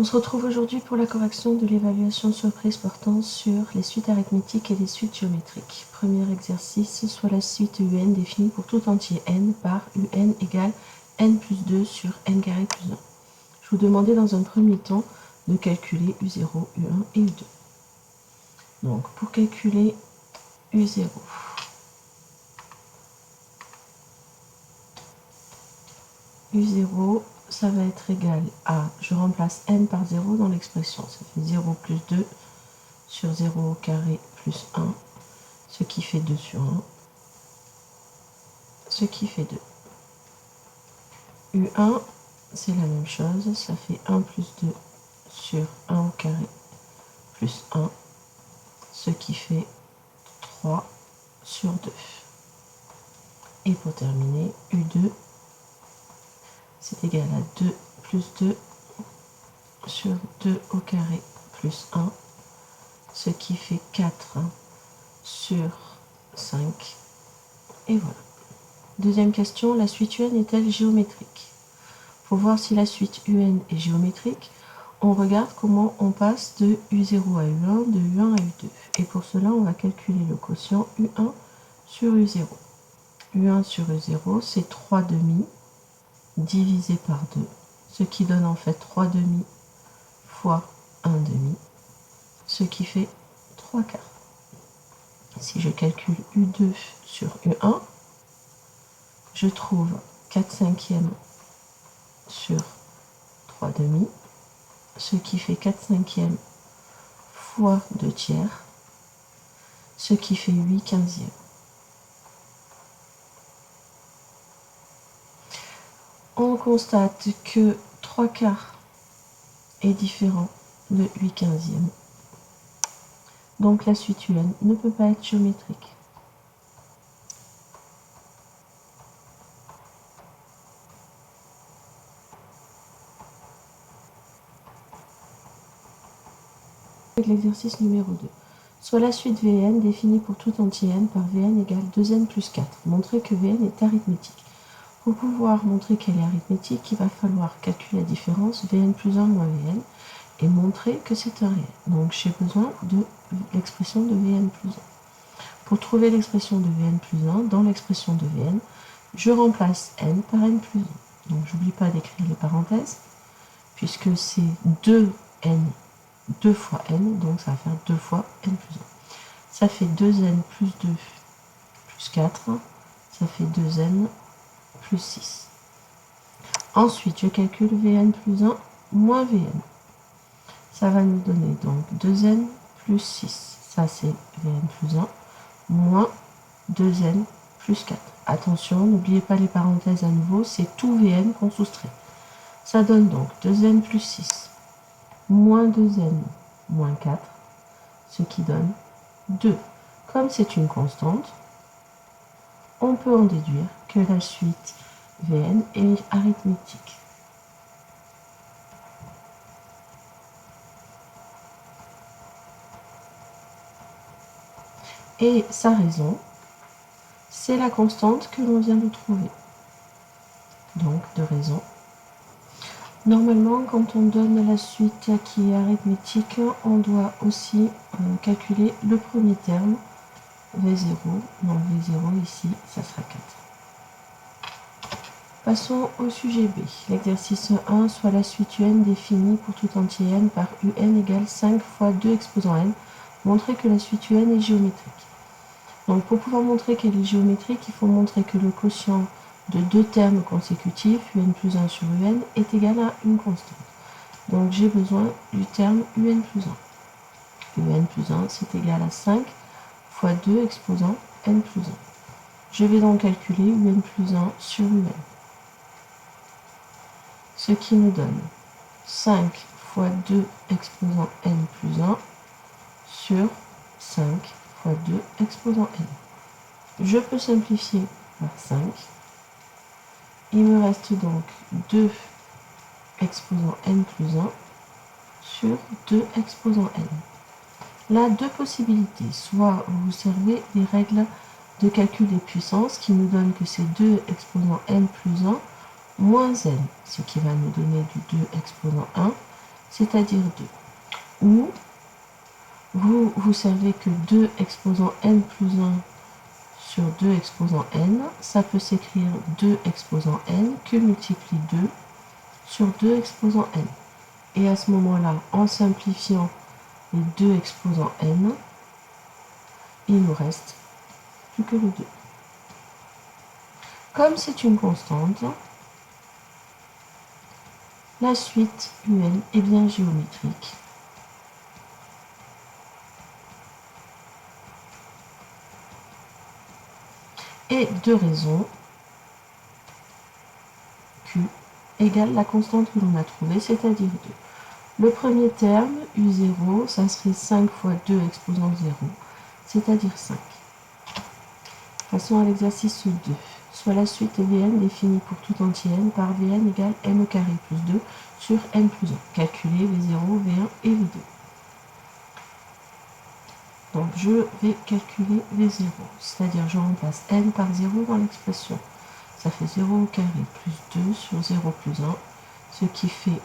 On se retrouve aujourd'hui pour la correction de l'évaluation de surprise portant sur les suites arithmétiques et les suites géométriques. Premier exercice, soit la suite UN définie pour tout entier n par UN égale n plus 2 sur n carré plus 1. Je vous demandais dans un premier temps de calculer U0, U1 et U2. Donc pour calculer U0, U0, ça va être égal à, je remplace n par 0 dans l'expression, ça fait 0 plus 2 sur 0 au carré plus 1, ce qui fait 2 sur 1, ce qui fait 2. U1, c'est la même chose, ça fait 1 plus 2 sur 1 au carré plus 1, ce qui fait 3 sur 2. Et pour terminer, U2, c'est égal à 2 plus 2 sur 2 au carré plus 1, ce qui fait 4 sur 5. Et voilà. Deuxième question, la suite UN est-elle géométrique? Pour voir si la suite UN est géométrique, on regarde comment on passe de U0 à U1, de U1 à U2. Et pour cela, on va calculer le quotient U1 sur U0. U1 sur U0, c'est 3 demi divisé par 2, ce qui donne en fait 3 demi fois 1 demi, ce qui fait 3 quarts. Si je calcule U2 sur U1, je trouve 4 cinquièmes sur 3 demi, ce qui fait 4 cinquièmes fois 2 tiers, ce qui fait 8 quinzièmes. On constate que 3 quarts est différent de 8 quinzièmes. Donc la suite UN ne peut pas être géométrique. L'exercice numéro 2. Soit la suite Vn définie pour tout entier n par Vn égale 2n plus 4. Montrer que Vn est arithmétique. Pour pouvoir montrer qu'elle est arithmétique, il va falloir calculer la différence Vn plus 1 moins Vn et montrer que c'est un réel. Donc j'ai besoin de l'expression de Vn plus 1. Pour trouver l'expression de Vn plus 1, dans l'expression de Vn, je remplace n par n plus 1. Donc j'oublie pas d'écrire les parenthèses, puisque c'est 2n, 2 fois n, donc ça va faire 2 fois n plus 1. Ça fait 2n plus 2 plus 4, ça fait 2n plus 6. Ensuite, je calcule Vn plus 1 moins Vn. Ça va nous donner donc 2n plus 6. Ça, c'est Vn plus 1 moins 2n plus 4. Attention, n'oubliez pas les parenthèses à nouveau, c'est tout Vn qu'on soustrait. Ça donne donc 2n plus 6 moins 2n moins 4, ce qui donne 2. Comme c'est une constante, on peut en déduire que la suite Vn est arithmétique. Et sa raison, c'est la constante que l'on vient de trouver. Donc, de raison. Normalement, quand on donne la suite qui est arithmétique, on doit aussi calculer le premier terme, V0. Donc, V0 ici, ça sera 4. Passons au sujet B. L'exercice 1, soit la suite UN définie pour tout entier n par UN égale 5 fois 2 exposant n. Montrer que la suite UN est géométrique. Donc pour pouvoir montrer qu'elle est géométrique, il faut montrer que le quotient de deux termes consécutifs, UN plus 1 sur UN, est égal à une constante. Donc j'ai besoin du terme UN plus 1. UN plus 1, c'est égal à 5 fois 2 exposant n plus 1. Je vais donc calculer UN plus 1 sur UN. Ce qui nous donne 5 fois 2 exposant n plus 1 sur 5 fois 2 exposant n. Je peux simplifier par 5. Il me reste donc 2 exposant n plus 1 sur 2 exposant n. Là, deux possibilités. Soit vous servez des règles de calcul des puissances qui nous donnent que c'est 2 exposant n plus 1 moins n, ce qui va nous donner du 2 exposant 1, c'est-à-dire 2. Ou vous savez que 2 exposant n plus 1 sur 2 exposant n, ça peut s'écrire 2 exposant n que multiplie 2 sur 2 exposant n. Et à ce moment-là, en simplifiant les 2 exposant n, il nous reste plus que le 2. Comme c'est une constante, la suite UN est bien géométrique. Et de raison Q égale la constante que l'on a trouvée, c'est-à-dire 2. Le premier terme, U0, ça serait 5 fois 2 exposant 0, c'est-à-dire 5. Passons à l'exercice 2. Soit la suite Vn définie pour tout entier n par Vn égale n au carré plus 2 sur n plus 1. Calculer V0, V1 et V2. Donc je vais calculer V0, c'est-à-dire je remplace n par 0 dans l'expression. Ça fait 0 au carré plus 2 sur 0 plus 1, ce qui fait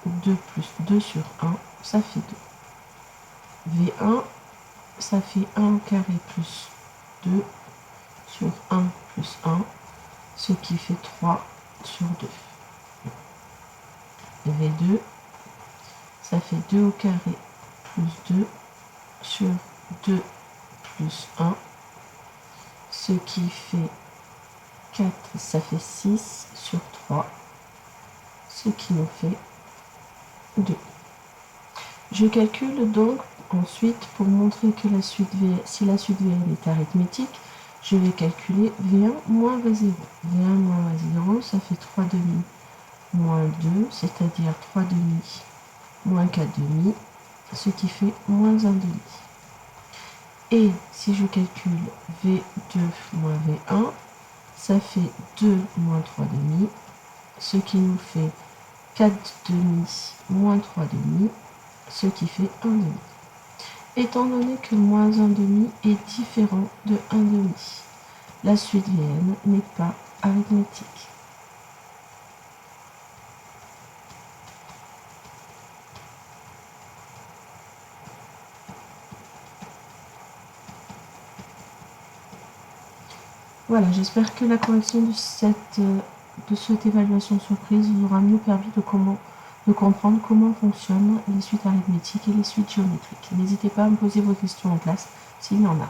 2 plus 2 sur 1, ça fait 2. V1, ça fait 1 au carré plus 2 sur 1 plus 1, ce qui fait 3 sur 2. V2, ça fait 2 au carré plus 2 sur 2 plus 1, ce qui fait 4, ça fait 6 sur 3, ce qui nous fait 2. Je calcule donc ensuite pour montrer que la suite V, si la suite Vn est arithmétique, je vais calculer V1 moins V0. V1 moins V0, ça fait 3 demi moins 2, c'est-à-dire 3 demi moins 4 demi, ce qui fait moins 1 demi. Et si je calcule V2 moins V1, ça fait 2 moins 3 demi, ce qui nous fait 4 demi moins 3 demi, ce qui fait 1 demi. Étant donné que moins 1 demi est différent de 1 demi, la suite Vn n'est pas arithmétique. Voilà, j'espère que la correction de cette évaluation surprise vous aura mieux permis de comprendre comment fonctionnent les suites arithmétiques et les suites géométriques. N'hésitez pas à me poser vos questions en classe s'il y en a.